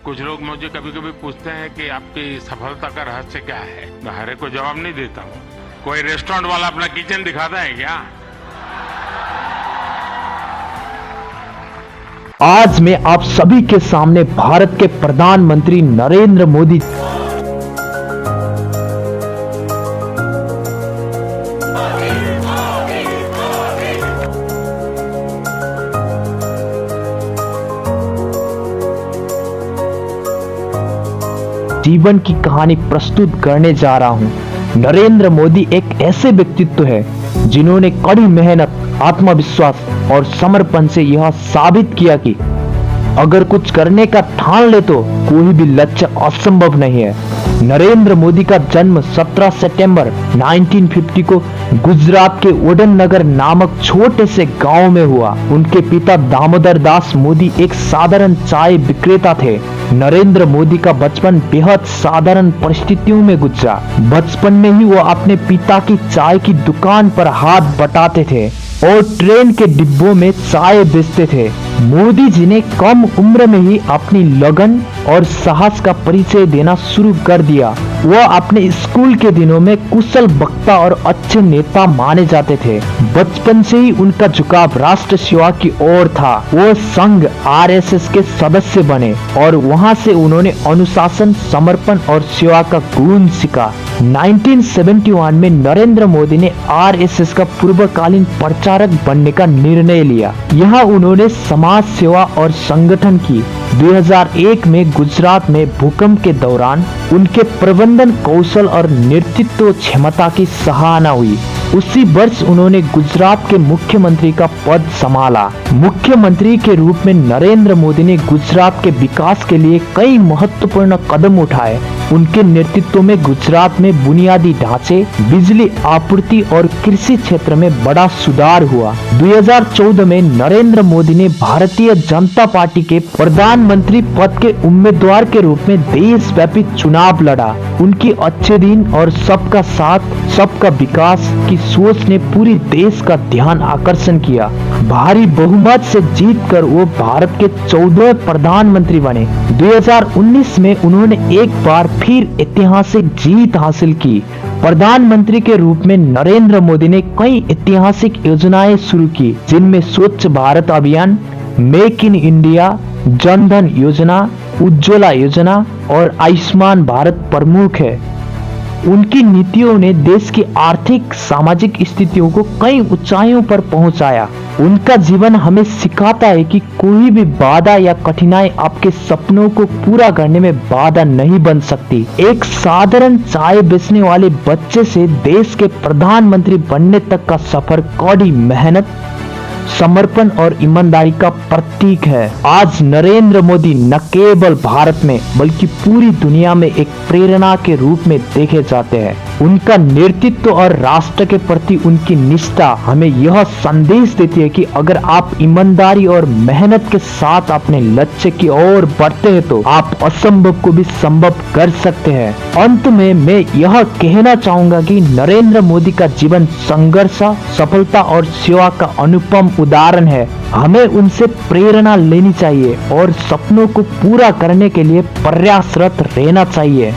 कुछ लोग मुझे कभी कभी पूछते हैं कि आपकी सफलता का रहस्य क्या है। मैं हर एक को जवाब नहीं देता हूँ। कोई रेस्टोरेंट वाला अपना किचन दिखाता है क्या? आज मैं आप सभी के सामने भारत के प्रधानमंत्री नरेंद्र मोदी जीवन की कहानी प्रस्तुत करने जा रहा हूं। नरेंद्र मोदी एक ऐसे व्यक्तित्व है जिन्होंने कड़ी मेहनत, आत्मविश्वास और समर्पण से यह साबित किया कि अगर कुछ करने का ठान ले तो कोई भी लक्ष्य असंभव नहीं है। नरेंद्र मोदी का जन्म 17 सितंबर 1950 को गुजरात के वडन नगर नामक छोटे से गांव में हुआ। उनके पिता दामोदर दास मोदी एक साधारण चाय विक्रेता थे। नरेंद्र मोदी का बचपन बेहद साधारण परिस्थितियों में गुजरा। बचपन में ही वो अपने पिता की चाय की दुकान पर हाथ बटाते थे और ट्रेन के डिब्बों में चाय बेचते थे। मोदी जी ने कम उम्र में ही अपनी लगन और साहस का परिचय देना शुरू कर दिया। वह अपने स्कूल के दिनों में कुशल वक्ता और अच्छे नेता माने जाते थे। बचपन से ही उनका झुकाव राष्ट्र सेवा की ओर था। वो संघ आरएसएस के सदस्य बने और वहां से उन्होंने अनुशासन, समर्पण और सेवा का गुण सीखा। 1971 में नरेंद्र मोदी ने आरएसएस का पूर्वकालीन प्रचारक बनने का निर्णय लिया। यहाँ उन्होंने समाज सेवा और संगठन की। 2001 में गुजरात में भूकंप के दौरान उनके प्रबंधन कौशल और नेतृत्व क्षमता की सराहना हुई। उसी वर्ष उन्होंने गुजरात के मुख्यमंत्री का पद संभाला। मुख्यमंत्री के रूप में नरेंद्र मोदी ने गुजरात के विकास के लिए कई महत्वपूर्ण कदम उठाए। उनके नेतृत्व में गुजरात में बुनियादी ढांचे, बिजली आपूर्ति और कृषि क्षेत्र में बड़ा सुधार हुआ। 2014 में नरेंद्र मोदी ने भारतीय जनता पार्टी के प्रधानमंत्री पद के उम्मीदवार के रूप में देशव्यापी चुनाव लड़ा। उनकी अच्छे दिन और सबका साथ सबका विकास की सोच ने पूरी देश का ध्यान आकर्षण किया। भारी बहुमत से जीतकर वो भारत के 14वें प्रधानमंत्री बने। 2019 में उन्होंने एक बार फिर ऐतिहासिक जीत हासिल की। प्रधानमंत्री के रूप में नरेंद्र मोदी ने कई ऐतिहासिक योजनाएं शुरू की, जिनमें स्वच्छ भारत अभियान, make in India, Jan Dhan योजना, उज्ज्वला योजना और आयुष्मान भारत प्रमुख है। उनकी नीतियों ने देश की आर्थिक सामाजिक स्थितियों को कई ऊंचाइयों पर पहुंचाया। उनका जीवन हमें सिखाता है कि कोई भी बाधा या कठिनाई आपके सपनों को पूरा करने में बाधा नहीं बन सकती। एक साधारण चाय बेचने वाले बच्चे से देश के प्रधानमंत्री बनने तक का सफर कड़ी मेहनत, समर्पण और ईमानदारी का प्रतीक है। आज नरेंद्र मोदी न केवल भारत में बल्कि पूरी दुनिया में एक प्रेरणा के रूप में देखे जाते हैं। उनका नेतृत्व और राष्ट्र के प्रति उनकी निष्ठा हमें यह संदेश देती है कि अगर आप ईमानदारी और मेहनत के साथ अपने लक्ष्य की ओर बढ़ते हैं तो आप असंभव को भी संभव कर सकते हैं। अंत में मैं यह कहना चाहूंगा कि नरेंद्र मोदी का जीवन संघर्ष, सफलता और सेवा का अनुपम उदाहरण है। हमें उनसे प्रेरणा लेनी चाहिए और सपनों को पूरा करने के लिए प्रयासरत रहना चाहिए।